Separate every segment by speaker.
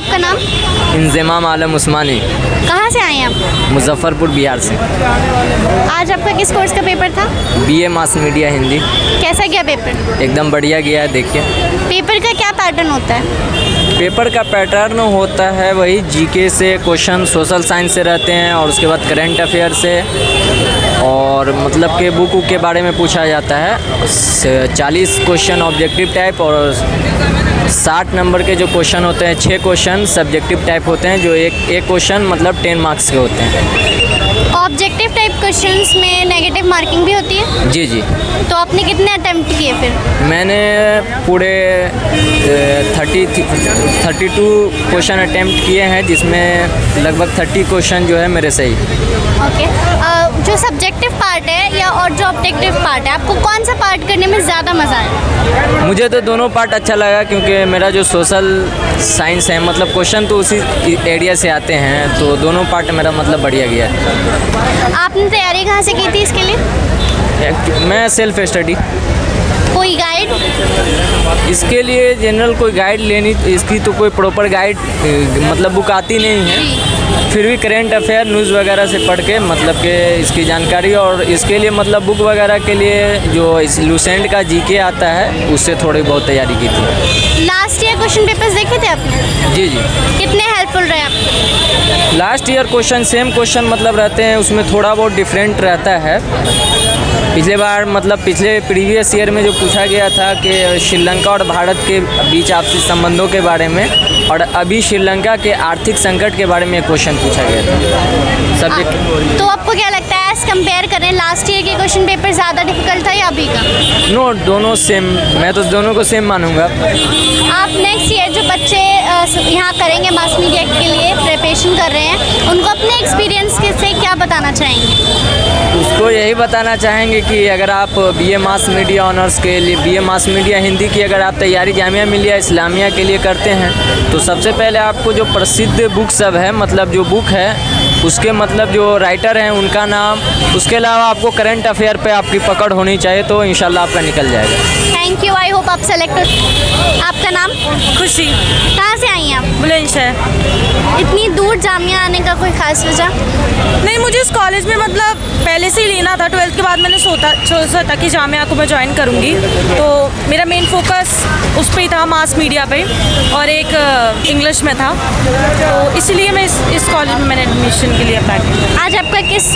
Speaker 1: आपका नाम?
Speaker 2: इंज़माम आलम उस्मानी,
Speaker 1: कहाँ से आए हैं आप?
Speaker 2: मुजफ्फरपुर बिहार से।
Speaker 1: आज आपका किस कोर्स का पेपर था?
Speaker 2: बीए मास मीडिया हिंदी।
Speaker 1: कैसा गया पेपर?
Speaker 2: एकदम बढ़िया गया है। देखिए,
Speaker 1: पेपर का क्या पैटर्न होता है?
Speaker 2: पेपर का पैटर्न होता है वही जीके से क्वेश्चन, सोशल साइंस से रहते हैं और उसके बाद करंट अफेयर से, और मतलब के बुक के बारे में पूछा जाता है। 40 क्वेश्चन ऑब्जेक्टिव टाइप और 60 नंबर के जो क्वेश्चन होते हैं, 6 क्वेश्चन सब्जेक्टिव टाइप होते हैं, जो एक क्वेश्चन मतलब 10 मार्क्स के होते हैं।
Speaker 1: ऑब्जेक्टिव टाइप क्वेश्चक्वेश्चंस में नेगेटिव मार्किंग भी होती है?
Speaker 2: जी जी।
Speaker 1: तो आपने कितने अटेम्प्ट किए फिर?
Speaker 2: मैंने पूरे 32 क्वेश्चन अटेम्प्ट किए हैं, जिसमें लगभग 30 क्वेश्चन जो है मेरे सही।
Speaker 1: ओके। जो सब्जेक्टिव पार्ट है या और जो ऑब्जेक्टिव पार्ट है, आपको कौन सा पार्ट करने में ज़्यादा मज़ा आया?
Speaker 2: मुझे तो दोनों पार्ट अच्छा लगा, क्योंकि मेरा जो सोशल साइंस है, मतलब क्वेश्चन तो उसी एरिया से आते हैं, तो दोनों पार्ट मेरा मतलब बढ़िया गया है।
Speaker 1: आपने तैयारी कहाँ से की थी इसके लिए?
Speaker 2: मैं सेल्फ स्टडी।
Speaker 1: कोई गाइड?
Speaker 2: इसके लिए जनरल कोई गाइड लेनी, इसकी तो कोई प्रॉपर गाइड मतलब बुक आती नहीं है, फिर भी करेंट अफेयर न्यूज़ वगैरह से पढ़ के मतलब कि इसकी जानकारी, और इसके लिए मतलब बुक वगैरह के लिए जो इस लूसेंट का जीके आता है, उससे थोड़ी बहुत तैयारी की थी।
Speaker 1: लास्ट ईयर क्वेश्चन पेपर्स देखे थे आपने?
Speaker 2: जी जी।
Speaker 1: कितने हेल्पफुल रहे आपको?
Speaker 2: Last year question same question मतलब रहते हैं, उसमें थोड़ा बहुत डिफरेंट रहता है। पिछले बार मतलब पिछले प्रीवियस ईयर में जो पूछा गया था कि श्रीलंका और भारत के बीच आपसी संबंधों के बारे में, और अभी श्रीलंका के आर्थिक संकट के बारे में क्वेश्चन पूछा गया था सब्जेक्ट।
Speaker 1: तो आपको क्या लगता है, एज कंपेयर करें लास्ट ईयर के क्वेश्चन पेपर ज़्यादा डिफिकल्ट था या अभी का?
Speaker 2: नो, दोनों सेम, मैं तो दोनों को सेम मानूंगा।
Speaker 1: आप नेक्स्ट ईयर जो बच्चे यहाँ करेंगे मास मीडिया के लिए प्रिपरेशन कर रहे हैं, उनको अपने एक्सपीरियंस से क्या बताना चाहेंगे?
Speaker 2: उसको यही बताना चाहेंगे कि अगर आप बीए मास मीडिया ऑनर्स के लिए, बीए मास मीडिया हिंदी की अगर आप तैयारी जामिया मिलिया इस्लामिया के लिए करते हैं, तो सबसे पहले आपको जो प्रसिद्ध बुक सब है, मतलब जो बुक है उसके मतलब जो राइटर हैं उनका नाम, उसके अलावा आपको करंट अफेयर पे आपकी पकड़ होनी चाहिए, तो इंशाल्लाह आपका निकल जाएगा।
Speaker 1: थैंक यू, आई होप आप सेलेक्ट हो। आपका नाम?
Speaker 3: खुशी।
Speaker 1: कहाँ से आई हैं आप?
Speaker 3: बुलंदशहर।
Speaker 1: इतनी दूर जामिया आने का कोई खास वजह?
Speaker 3: नहीं, मुझे इस कॉलेज में मतलब पहले से ही लेना था। 12th के बाद मैंने सोचा था कि जामिया को मैं ज्वाइन करूँगी, तो मेरा मेन फोकस उस पर ही था, मास मीडिया पे, और एक इंग्लिश में था, तो इसलिए मैं इस कॉलेज में मैंने एडमिशन के लिए अप्लाई किया।
Speaker 1: आज आपका किस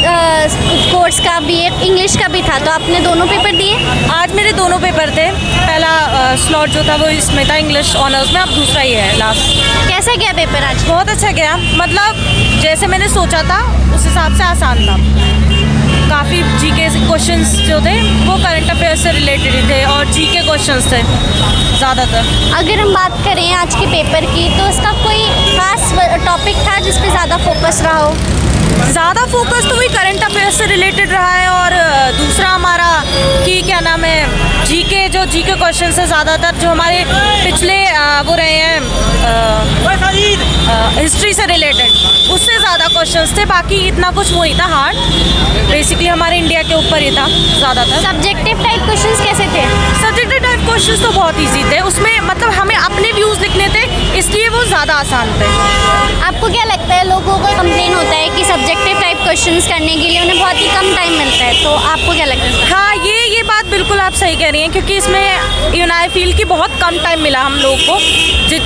Speaker 1: कोर्स का भी, एक इंग्लिश का भी था, तो आपने दोनों पेपर दिए?
Speaker 3: आज मेरे दोनों पेपर थे। पहला स्लॉट जो था वो इसमें था, इंग्लिश ऑनर्स में, अब दूसरा ही है लास्ट।
Speaker 1: कैसा गया पेपर आज?
Speaker 3: बहुत अच्छा गया, मतलब जैसे मैंने सोचा था उस हिसाब से आसान था। काफ़ी जीके क्वेश्चंस जो थे वो करंट अफेयर से रिलेटेड ही थे, और जीके क्वेश्चंस थे ज़्यादातर।
Speaker 1: अगर हम बात करें आज के पेपर की, तो उसका कोई खास टॉपिक था जिस पे ज़्यादा फोकस रहा हो?
Speaker 3: ज़्यादा फोकस तो वही करंट अफेयर से रिलेटेड रहा है, और दूसरा हमारा कि क्या नाम है, जीके क्वेश्चन है ज़्यादातर, जो हमारे पिछले वो रहे हैं हिस्ट्री से रिलेटेड, उससे ज़्यादा क्वेश्चंस थे। बाकी इतना कुछ वो ही था हार्ड, बेसिकली हमारे इंडिया के ऊपर ही था ज़्यादातर।
Speaker 1: सब्जेक्टिव टाइप क्वेश्चंस कैसे थे?
Speaker 3: सब्जेक्टिव टाइप क्वेश्चंस तो बहुत ईजी थे, उसमें मतलब हमें अपने व्यूज़ लिखने थे, इसलिए वो ज़्यादा आसान थे।
Speaker 1: आपको क्या लगता है, लोगों को कंप्लेन होता है कि सब्जेक्टिव टाइप क्वेश्चंस करने के लिए उन्हें बहुत ही कम टाइम मिलता है, तो आपको क्या लगता है?
Speaker 3: हाँ, ये बात बिल्कुल आप सही कह रही हैं, क्योंकि इसमें आई फील कि बहुत कम टाइम मिला हम लोग को,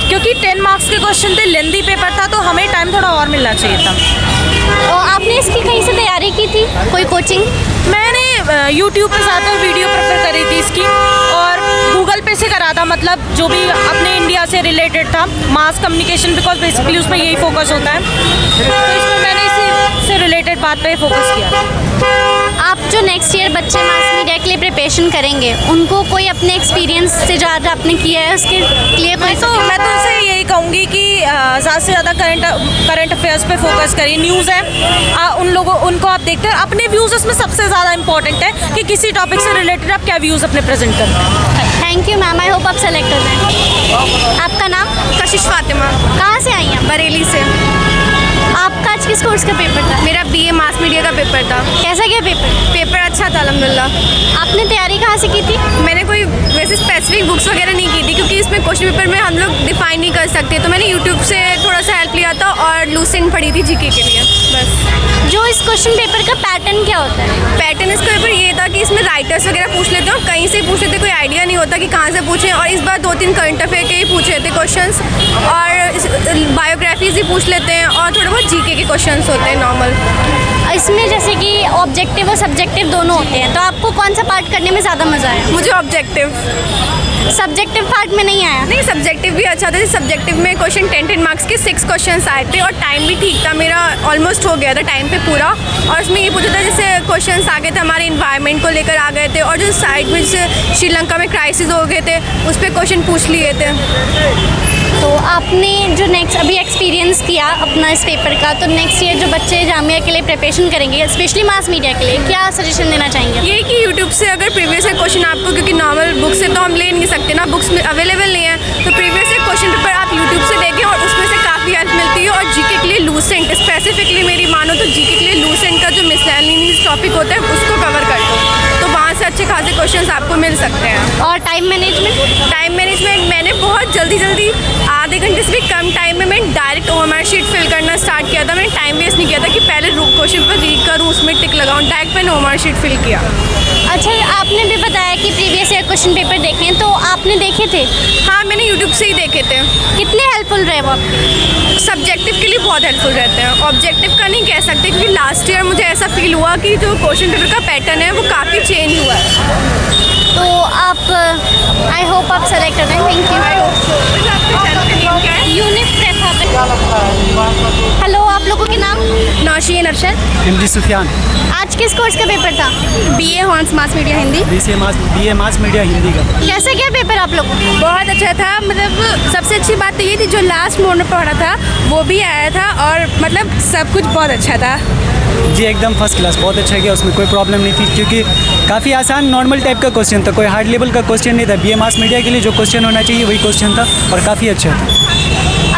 Speaker 3: क्योंकि 10 मार्क्स के क्वेश्चन थे, लेंदी पेपर था, तो हमें टाइम थोड़ा और मिलना चाहिए था।
Speaker 1: और आपने इसकी कहीं से तैयारी की थी, कोई कोचिंग?
Speaker 3: मैंने यूट्यूब पे ज़्यादातर वीडियो प्रेफर करी थी इसकी, और गूगल पे से करा था, मतलब जो भी अपने इंडिया से रिलेटेड था, मास कम्युनिकेशन, बिकॉज बेसिकली उसमें यही फोकस होता है, तो इसमें मैंने इसी से रिलेटेड बात पे फोकस किया।
Speaker 1: आप जो नेक्स्ट ईयर बच्चे मास मीडिया के लिए प्रिपरेशन करेंगे, उनको कोई अपने एक्सपीरियंस से ज़्यादा आपने किया है उसके लिए कोई?
Speaker 3: मैं तो उनसे यही कहूँगी कि ज़्यादा से ज़्यादा करंट अफेयर्स पे फोकस करिए। न्यूज़ है, उनको आप देखते हैं, अपने व्यूज़ उसमें सबसे ज़्यादा इंपॉर्टेंट है कि किसी टॉपिक से रिलेटेड आप क्या व्यूज़ अपने प्रेजेंट करें।
Speaker 1: Thank you ma'am, I hope आप सेलेक्ट हो जाएं। आपका नाम?
Speaker 3: कशिश फातिमा।
Speaker 1: कहाँ से आई हैं?
Speaker 3: बरेली से।
Speaker 1: आपका आज किस कोर्स का पेपर था?
Speaker 4: मेरा बीए मास मीडिया का पेपर था।
Speaker 1: कैसा गया पेपर?
Speaker 4: अच्छा था अल्हम्दुलिल्लाह।
Speaker 1: आपने तैयारी कहाँ से की थी?
Speaker 4: मैंने कोई वैसे स्पेसिफिक बुक्स वगैरह नहीं की थी, क्योंकि इसमें क्वेश्चन पेपर में हम लोग डिफाइन नहीं कर सकते, तो मैंने यूट्यूब से थोड़ा सा हेल्प लिया था और लूसेंट पढ़ी थी जीके के लिए बस।
Speaker 1: जो इस क्वेश्चन पेपर का पैटर्न क्या होता है?
Speaker 4: पैटर्न इसका पेपर ये था कि इसमें राइटर्स वगैरह पूछ लेते हैं और कहीं से पूछ लेते, कोई आइडिया नहीं होता कि कहाँ से पूछें, और इस बार 2-3 करंट अफेयर के ही पूछे थे क्वेश्चंस, और बायोग्राफीज ही पूछ लेते हैं, और थोड़े बहुत जीके के क्वेश्चंस होते हैं नॉर्मल।
Speaker 1: इसमें जैसे कि ऑब्जेक्टिव और सब्जेक्टिव दोनों होते हैं, तो आपको कौन सा पार्ट करने में ज़्यादा मज़ा आया?
Speaker 4: मुझे ऑब्जेक्टिव।
Speaker 1: सब्जेक्टिव पार्ट में नहीं आया?
Speaker 4: नहीं, सब्जेक्टिव भी अच्छा था। सब्जेक्टिव में क्वेश्चन 10 मार्क्स के 6 क्वेश्चंस आए थे, और टाइम भी ठीक था, मेरा ऑलमोस्ट हो गया था टाइम पे पूरा। और उसमें ये पूछा था, जैसे क्वेश्चंस आ गए थे हमारे इन्वायरमेंट को लेकर आ गए थे, और जो साइड में जैसे श्रीलंका में क्राइसिस हो गए थे उस पर क्वेश्चन पूछ लिए थे।
Speaker 1: तो आपने जो नेक्स्ट अभी एक्सपीरियंस किया अपना इस पेपर का, तो नेक्स्ट ईयर जो बच्चे जामिया के लिए प्रिपरेशन करेंगे, स्पेशली मास मीडिया के लिए, क्या सजेशन देना चाहेंगे?
Speaker 4: ये कि यूट्यूब से अगर प्रीवियस ईयर क्वेश्चन आपको, क्योंकि नॉर्मल बुक से तो हम ले नहीं सकते ना, बुक्स में अवेलेबल नहीं है, तो प्रीवियस ईयर क्वेश्चन पेपर आप यूट्यूब से देखें और उसमें से काफ़ी हेल्प मिलती है। और जीके के लिए लूसेंट, स्पेसिफिकली मेरी मानो तो जीके के लिए लूसेंट का जो मिसलेनियस टॉपिक होता है उसको कवर कर दो, तो वहाँ से अच्छे खासे क्वेश्चन आपको मिल सकते हैं।
Speaker 1: और टाइम मैनेजमेंट
Speaker 4: मैंने बहुत जल्दी आधे घंटे से भी कम टाइम में मैं डायरेक्ट ओएमआर शीट फिल करना स्टार्ट किया था। मैंने टाइम वेस्ट नहीं किया था कि पहले क्वेश्चन पर रीड करूँ, उसमें टिक लगाऊँ, डायरेक्ट मैंने ओएमआर शीट फिल किया।
Speaker 1: अच्छा, आपने भी बताया कि प्रीवियस ईयर क्वेश्चन पेपर देखें, तो आपने देखे थे?
Speaker 4: हाँ, मैंने यूट्यूब से ही देखे थे।
Speaker 1: कितने हेल्पफुल रहे वो आपके?
Speaker 4: सब्जेक्टिव के लिए बहुत हेल्पफुल रहते हैं, ऑब्जेक्टिव का नहीं कह सकते, क्योंकि लास्ट ईयर मुझे ऐसा फील हुआ कि जो क्वेश्चन पेपर का पैटर्न है वो काफ़ी चेंज हुआ है।
Speaker 1: तो आप आई होप आप सेलेक्ट करें। Thank you. यूनिक हेलो, आप लोगों के नाम?
Speaker 4: नौशीन अरशद।
Speaker 5: हिंदी सुफियान।
Speaker 1: आज किस कोर्स का पेपर था?
Speaker 4: बीए हॉर्न्स मास मीडिया हिंदी।
Speaker 5: बीए मास मीडिया हिंदी का।
Speaker 1: कैसा क्या पेपर आप लोगों को?
Speaker 4: बहुत अच्छा था। मतलब सबसे अच्छी बात तो ये थी, जो लास्ट मोड में पढ़ा था वो भी आया था, और मतलब सब कुछ बहुत अच्छा था।
Speaker 5: जी एकदम फर्स्ट क्लास, बहुत अच्छा गया, उसमें कोई प्रॉब्लम नहीं थी, क्योंकि काफ़ी आसान नॉर्मल टाइप का क्वेश्चन था, कोई हार्ड लेवल का क्वेश्चन नहीं था। बीए मास मीडिया के लिए जो क्वेश्चन होना चाहिए वही क्वेश्चन था, और काफ़ी अच्छा था।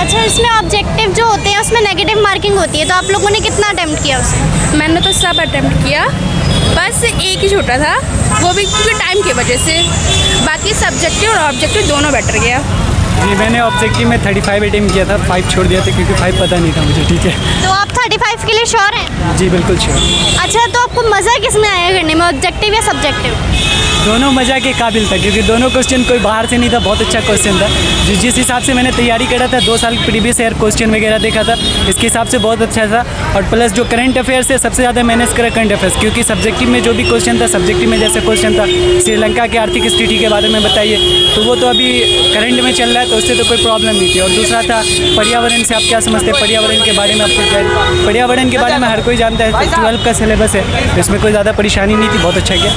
Speaker 1: अच्छा, इसमें ऑब्जेक्टिव जो होते हैं उसमें नेगेटिव मार्किंग होती है, तो आप लोगों ने कितना अटेम्प्ट किया उसे?
Speaker 4: मैंने तो सब अटेम्प्ट किया, बस एक ही छोटा था, वो भी क्योंकि टाइम की वजह से। बाकी सब्जेक्टिव और ऑब्जेक्टिव दोनों बेटर गया।
Speaker 5: जी मैंने ऑब्जेक्टिव में 35 अटेम्प्ट किया था, 5 छोड़ दिया था क्योंकि 5 पता नहीं था मुझे। ठीक है,
Speaker 1: तो आप 35 के लिए श्योर हैं?
Speaker 5: जी बिल्कुल श्योर।
Speaker 1: अच्छा, तो आपको मज़ा किस में आया करने में, ऑब्जेक्टिव या सब्जेक्टिव?
Speaker 5: दोनों मज़ा के काबिल था, क्योंकि दोनों क्वेश्चन कोई बाहर से नहीं था, बहुत अच्छा क्वेश्चन था। जिस हिसाब से मैंने तैयारी करा था, 2 साल प्रीवियस ईयर क्वेश्चन वगैरह देखा था, इसके हिसाब से बहुत अच्छा था। और प्लस जो करंट अफेयर्स है, सबसे ज़्यादा मैनेज करा करंट अफेयर्स, क्योंकि सब्जेक्टिव में जो भी क्वेश्चन था, सब्जेक्टिव में जैसे क्वेश्चन था श्रीलंका की आर्थिक स्थिति के बारे में बताइए, तो वो तो अभी करंट में चल रहा है, तो उससे तो कोई प्रॉब्लम नहीं थी। और दूसरा था पर्यावरण से आप क्या समझते हैं, पर्यावरण के बारे में आपको, पर्यावरण के बारे में हर कोई जानता है, 12 का सिलेबस है, तो इसमें कोई ज़्यादा परेशानी नहीं थी, बहुत अच्छा गया।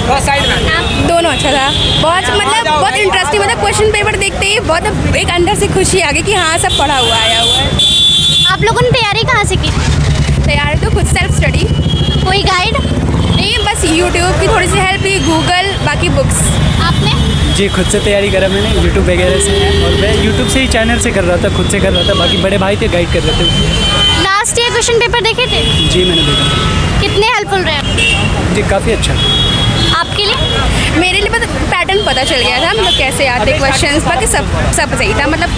Speaker 4: दोनों अच्छा था, बहुत मतलब बहुत इंटरेस्टिंग, मतलब क्वेश्चन पेपर देखते ही बहुत एक अंदर से खुशी आ गई कि हाँ सब पढ़ा हुआ आया हुआ है।
Speaker 1: आप लोगों ने तैयारी कहाँ से की?
Speaker 4: तैयारी तो खुद सेल्फ स्टडी।
Speaker 1: कोई गाइड
Speaker 4: नहीं, बस यूट्यूब की थोड़ी सी हेल्प ली, गूगल, बाकी बुक्स।
Speaker 1: आपने?
Speaker 5: जी खुद से तैयारी करा मैंने, यूट्यूब वगैरह से, और मैं यूट्यूब से ही चैनल से कर रहा था, खुद से कर रहा था, बाकी बड़े भाई थे गाइड कर रहे थे।
Speaker 1: लास्ट ईयर क्वेश्चन पेपर देखे थे?
Speaker 5: जी मैंने देखा।
Speaker 1: कितने हेल्पफुल रहे?
Speaker 5: जी काफ़ी अच्छा।
Speaker 1: आपके लिए?
Speaker 4: मेरे लिए मतलब पैटर्न पता चल गया था, मतलब कैसे आते क्वेश्चंस, बाकी सब सही था, मतलब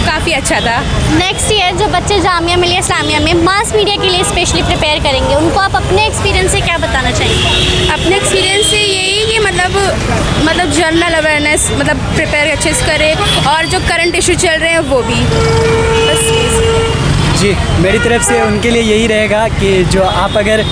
Speaker 4: काफ़ी अच्छा था।
Speaker 1: नेक्स्ट ईयर जो बच्चे जामिया मिलिया इस्लामिया में मास मीडिया के लिए स्पेशली प्रिपेयर करेंगे, उनको आप अपने एक्सपीरियंस से क्या बताना चाहेंगे?
Speaker 4: अपने एक्सपीरियंस से यही कि मतलब जनरल अवेयरनेस, मतलब प्रिपेयर अच्छे से करें, और जो करंट इशू चल रहे हैं वो भी, बस।
Speaker 5: जी मेरी तरफ से उनके लिए यही रहेगा कि जो आप अगर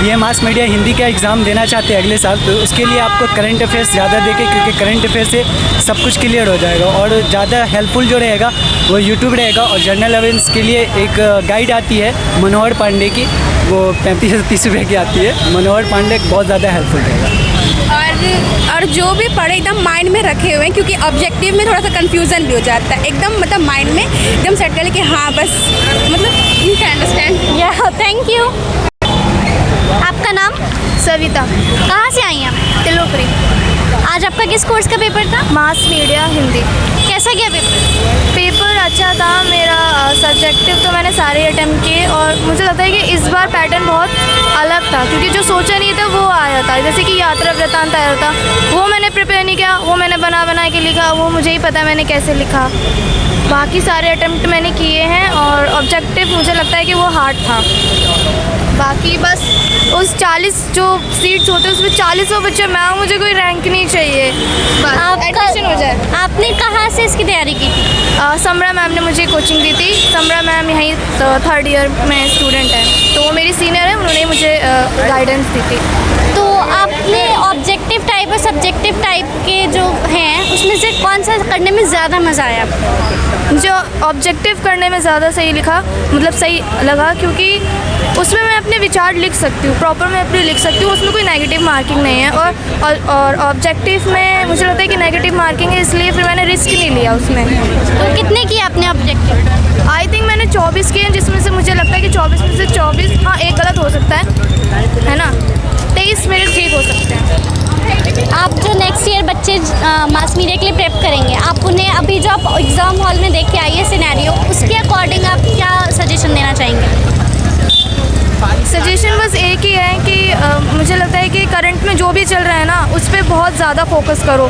Speaker 5: बीए मास मीडिया हिंदी का एग्ज़ाम देना चाहते हैं अगले साल, तो उसके लिए आपको करंट अफेयर्स ज़्यादा देखें, क्योंकि करंट अफेयर से सब कुछ क्लियर हो जाएगा। और ज़्यादा हेल्पफुल जो रहेगा वो यूट्यूब रहेगा। और जनरल अवेयरनेस के लिए एक गाइड आती है मनोहर पांडे की, वो 35-30 रुपये की आती है। मनोहर पांडे बहुत ज़्यादा हेल्पफुल रहेगा।
Speaker 4: और जो भी पढ़े एकदम माइंड में रखे हुए हैं, क्योंकि ऑब्जेक्टिव में थोड़ा सा कंफ्यूजन भी हो जाता है, एकदम मतलब माइंड में एकदम सेट कर ले कि हाँ बस, मतलब यू कैन अंडरस्टैंड।
Speaker 1: या थैंक यू। आपका नाम?
Speaker 4: सविता।
Speaker 1: कहाँ से आई हैं आप?
Speaker 4: तिलोपरी।
Speaker 1: आज आपका किस कोर्स का पेपर था?
Speaker 4: मास मीडिया हिंदी।
Speaker 1: कैसा गया पेपर?
Speaker 4: पेपर अच्छा था। मेरा सब्जेक्ट ऑब्जेक्टिव तो मैंने सारे अटेम्प्ट किए और मुझे लगता है कि इस बार पैटर्न बहुत अलग था, क्योंकि जो सोचा नहीं था वो आया था। जैसे कि यात्रा वृत्तांत आया था, वो मैंने प्रिपेयर नहीं किया, वो मैंने बना के लिखा, वो मुझे ही पता मैंने कैसे लिखा। बाकी सारे अटेम्प्ट मैंने किए हैं और ऑब्जेक्टिव मुझे लगता है कि वो हार्ड था। बाकी बस उस 40 जो सीट्स होते हैं उसमें 40 बच्चे, मैम मुझे कोई रैंक नहीं चाहिए, बस एडमिशन हो जाए।
Speaker 1: आपने कहाँ से इसकी तैयारी की थी?
Speaker 4: समरा मैम ने मुझे कोचिंग दी थी। समरा मैम यहीं 3rd ईयर में स्टूडेंट है, तो वो मेरी सीनियर है, उन्होंने मुझे गाइडेंस दी थी।
Speaker 1: तो आपने ऑब्जेक्टिव टाइप और सब्जेक्टिव टाइप के जो हैं उसमें से कौन सा करने में ज़्यादा मज़ा आया आपको?
Speaker 4: जो ऑब्जेक्टिव करने में ज़्यादा सही लिखा, मतलब सही लगा, क्योंकि उसमें मैं अपने विचार लिख सकती हूँ, प्रॉपर मैं अपने लिख सकती हूँ, उसमें कोई नेगेटिव मार्किंग नहीं है। और ऑब्जेक्टिव में मुझे लगता है कि नेगेटिव मार्किंग है, इसलिए फिर मैंने रिस्क नहीं लिया उसमें।
Speaker 1: तो कितने किए आपने ऑब्जेक्टिव?
Speaker 4: आई थिंक मैंने 24 किए हैं, जिसमें से मुझे लगता है कि 24 में से 24, हाँ एक गलत हो सकता है ना, 23 मेरे ठीक हो सकते हैं।
Speaker 1: आप जो नेक्स्ट ईयर बच्चे मास मीडिया के लिए प्रेप करेंगे, आप उन्हें अभी जो आप एग्ज़ाम हॉल में देख के आइए सिनेरियो, उसके अकॉर्डिंग आप क्या सजेशन देना चाहेंगे?
Speaker 4: सजेशन बस एक ही है कि मुझे लगता है कि करंट में जो भी चल रहा है ना, उस पर बहुत ज़्यादा फोकस करो,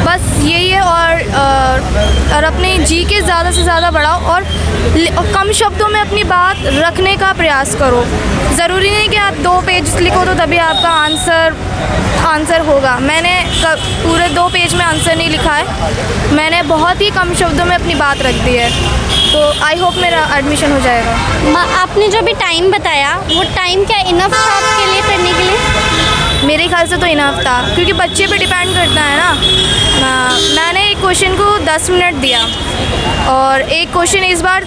Speaker 4: बस यही है। और अपने जीके ज़्यादा से ज़्यादा बढ़ाओ और कम शब्दों में अपनी बात रखने का प्रयास करो। ज़रूरी नहीं कि आप 2 पेज लिखो तो तभी आपका आंसर होगा। मैंने पूरे 2 पेज में आंसर नहीं लिखा है, मैंने बहुत ही कम शब्दों में अपनी बात रख दी है, तो आई होप मेरा एडमिशन हो जाएगा।
Speaker 1: आपने जो भी टाइम बताया, वो टाइम क्या इनफ था आपके लिए करने के लिए?
Speaker 4: मेरे ख्याल से तो इनफ था, क्योंकि बच्चे पे डिपेंड करता है ना। मैंने एक क्वेश्चन को 10 मिनट दिया और एक क्वेश्चन इस बार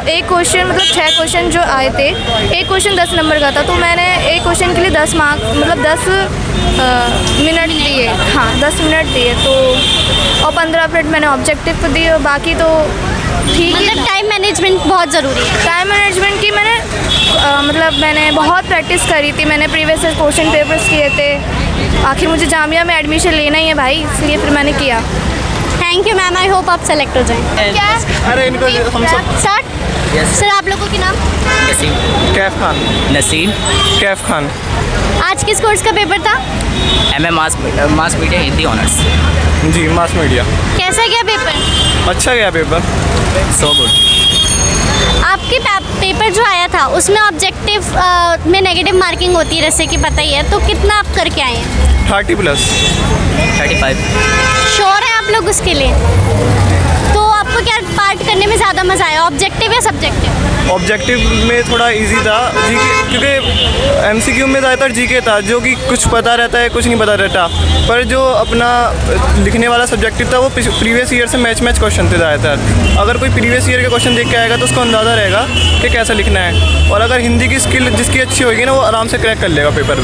Speaker 4: एक क्वेश्चन मतलब 6 क्वेश्चन जो आए थे, एक क्वेश्चन 10 नंबर का था, तो मैंने एक क्वेश्चन के लिए 10 मार्क्स मतलब 10 मिनट दिए, हाँ 10 मिनट दिए, तो और 15 मिनट मैंने ऑब्जेक्टिव को दिए, और बाकी तो ठीक है।
Speaker 1: मतलब टाइम मैनेजमेंट बहुत ज़रूरी है।
Speaker 4: टाइम मैनेजमेंट की मैंने बहुत प्रैक्टिस करी थी, मैंने प्रीवियस क्वेश्चन पेपर्स किए थे। आखिर मुझे जामिया में एडमिशन लेना ही है भाई, इसलिए फिर मैंने किया।
Speaker 1: Thank you ma'am, I hope आप सेलेक्ट हो जाएं। क्या?
Speaker 6: अरे इनको हम सब
Speaker 1: स्टार्ट। सर आप लोगों के नाम?
Speaker 6: कैफ खान।
Speaker 2: नसीम।
Speaker 6: कैफ खान।
Speaker 1: आज किस कोर्स का पेपर था?
Speaker 2: MM mass media Hindi honours.
Speaker 6: जी मास मीडिया।
Speaker 1: कैसा गया पेपर?
Speaker 6: अच्छा गया पेपर।
Speaker 2: So good.
Speaker 1: आपके पेपर जो आया था उसमें ऑब्जेक्टिव में नेगेटिव मार्किंग होती है, जैसे कि पता ही है, तो कितना आप करके आए हैं?
Speaker 6: 30+।
Speaker 2: 35।
Speaker 1: श्योर है आप लोग उसके लिए? तो आपको क्या पार्ट करने में ज़्यादा मज़ा आया, ऑब्जेक्टिव या सब्जेक्टिव?
Speaker 6: ऑब्जेक्टिव में थोड़ा इजी था, जीके क्योंकि MCQ में ज़्यादातर जीके था, जो कि कुछ पता रहता है कुछ नहीं पता रहता, पर जो अपना लिखने वाला सब्जेक्टिव था वो प्रीवियस ईयर से मैच क्वेश्चन थे ज़्यादातर। अगर कोई प्रीवियस ईयर के क्वेश्चन देख के आएगा तो उसको अंदाज़ा रहेगा कि कैसा लिखना है, और अगर हिंदी की स्किल जिसकी अच्छी होगी ना वो आराम से क्रैक कर लेगा पेपर।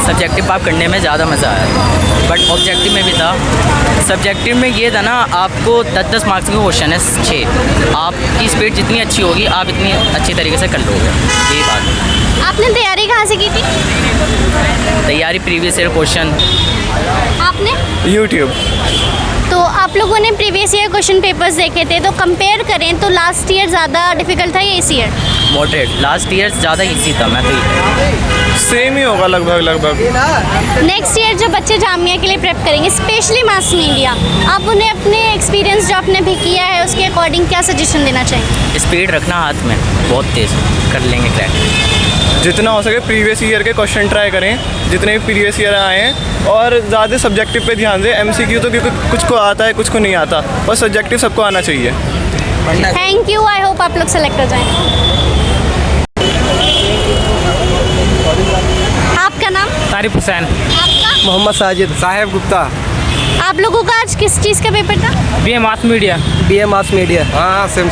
Speaker 2: सब्जेक्टिव आप करने में ज़्यादा मज़ा आया, बट ऑब्जेक्टिव में भी था। सब्जेक्टिव में ये था ना, आपको 10-10 मार्क्स के क्वेश्चन है 6, आपकी स्पीड जितनी अच्छी होगी आप इतनी अच्छी तरीके से कर लोगे, यही बात है।
Speaker 1: आपने तैयारी कहाँ से की थी?
Speaker 2: तैयारी प्रीवियस ईयर क्वेश्चन।
Speaker 1: आपने?
Speaker 6: यूट्यूब।
Speaker 1: तो आप लोगों ने प्रीवियस ईयर क्वेश्चन पेपर्स देखे थे, तो कंपेयर करें तो लास्ट ईयर ज़्यादा डिफिकल्ट था या इस ईयर?
Speaker 2: मॉडरेट। लास्ट ईयर ज़्यादा इजी था, मैं तो
Speaker 6: सेम ही होगा लगभग।
Speaker 1: नेक्स्ट ईयर जो बच्चे जामिया के लिए प्रेप करेंगे, स्पेशली मास मीडिया, आप उन्हें अपने एक्सपीरियंस जो आपने भी किया है उसके अकॉर्डिंग क्या सजेशन देना चाहेंगे?
Speaker 2: स्पीड रखना हाथ में, बहुत तेज़ कर लेंगे क्रैक।
Speaker 6: जितना हो सके प्रीवियस ईयर के क्वेश्चन ट्राई करें, जितने भी प्रीवियस ईयर आए हैं, और ज़्यादा सब्जेक्टिव पे ध्यान दें। MCQ तो क्योंकि कुछ को आता है कुछ को नहीं आता, और सब्जेक्टिव सबको आना चाहिए।
Speaker 1: थैंक यू, आई होप आप लोग सेलेक्ट हो जाएं। आपका नाम?
Speaker 5: तारिफ हुसैन।
Speaker 1: आपका?
Speaker 7: मोहम्मद साजिद।
Speaker 6: साहेब गुप्ता।
Speaker 1: आप लोगों का आज किस चीज़ का पेपर था?
Speaker 5: BA mass media.
Speaker 7: BA mass media.
Speaker 6: हाँ सेम।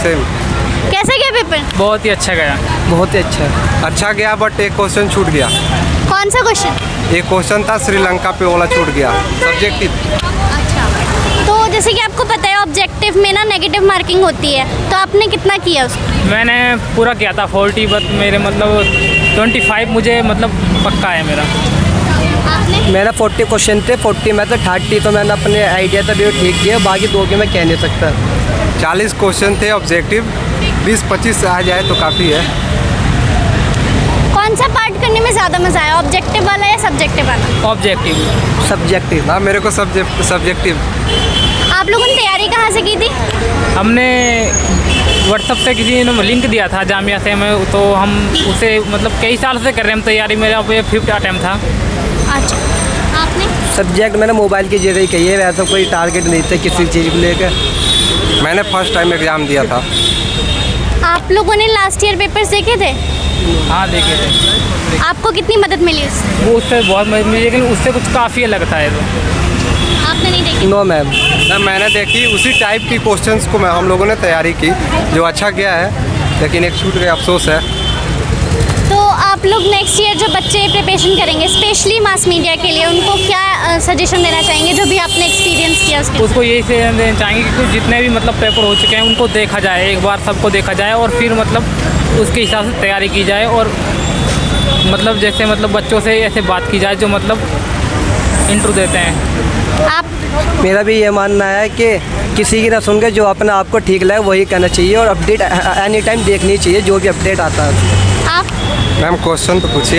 Speaker 1: कैसा गया पेपर?
Speaker 5: बहुत ही अच्छा गया।
Speaker 7: बहुत ही अच्छा
Speaker 6: गया, बट एक क्वेश्चन छूट गया।
Speaker 1: कौन सा क्वेश्चन?
Speaker 6: एक क्वेश्चन था श्रीलंका पे, वाला छूट गया सब्जेक्टिव।
Speaker 1: अच्छा, तो जैसे कि आपको पता है ऑब्जेक्टिव में ना नेगेटिव मार्किंग होती है, तो आपने कितना किया उसको?
Speaker 5: मैंने पूरा किया था 40, बट मेरे मतलब 25 मुझे मतलब पक्का है मेरा।
Speaker 1: आपने?
Speaker 7: मेरा 40 क्वेश्चन थे, 40 में से 30 तो मैंने अपने आइडिया तक भी ठीक किया, बाकी 2 के मैं कह नहीं सकता।
Speaker 6: 40 क्वेश्चन थे ऑब्जेक्टिव,
Speaker 7: 20-25 आ जाए तो काफ़ी है।
Speaker 1: कौन सा पार्ट करने में ज़्यादा मज़ा आया, ऑब्जेक्टिव वाला या सब्जेक्टिव वाला?
Speaker 5: ऑब्जेक्टिव।
Speaker 7: सब्जेक्टिव। हाँ, मेरे को सब्जेक्टिव।
Speaker 1: आप लोगों ने तैयारी कहाँ से की थी?
Speaker 5: हमने व्हाट्सअप से किसी ने लिंक दिया था जामिया से, मैं तो हम उसे मतलब कई साल से कर रहे हैं हम तैयारी, मेरा ये 5th अटैम्प्ट था।
Speaker 1: अच्छा, आपने?
Speaker 7: सब्जेक्ट मैंने मोबाइल की जगह ही कही है, वैसा कोई टारगेट नहीं था किसी चीज़ को लेकर। मैंने फर्स्ट टाइम एग्ज़ाम दिया था।
Speaker 1: आप लोगों ने लास्ट ईयर पेपर्स देखे थे?
Speaker 5: हाँ देखे थे।
Speaker 1: आपको कितनी मदद मिली उससे?
Speaker 5: वो उससे बहुत मदद मिली, लेकिन उससे कुछ काफ़ी अलग था ये तो।
Speaker 1: आपने नहीं देखी?
Speaker 7: No ma'am. मैंने देखी उसी टाइप की क्वेश्चंस को हम लोगों ने तैयारी की, जो अच्छा किया है, लेकिन एक छूट गया, अफसोस है।
Speaker 1: तो आप लोग नेक्स्ट ईयर जो बच्चे प्रिपरेशन करेंगे स्पेशली मास मीडिया के लिए, उनको क्या सजेशन देना चाहेंगे जो भी आपने एक्सपीरियंस किया उसके?
Speaker 5: उसको यही से देना चाहेंगे कि जितने भी मतलब पेपर हो चुके हैं उनको देखा जाए, एक बार सबको देखा जाए और फिर मतलब उसके हिसाब से तैयारी की जाए, और मतलब जैसे मतलब बच्चों से ऐसे बात की जाए जो मतलब इंटरव्यू देते हैं।
Speaker 1: आप?
Speaker 7: मेरा भी ये मानना है कि किसी की ना सुन के जो अपने आप को ठीक लगे वही करना चाहिए, और अपडेट एनी टाइम देखनी चाहिए जो भी अपडेट आता है।
Speaker 1: आप?
Speaker 7: मैम क्वेश्चन तो पूछिए।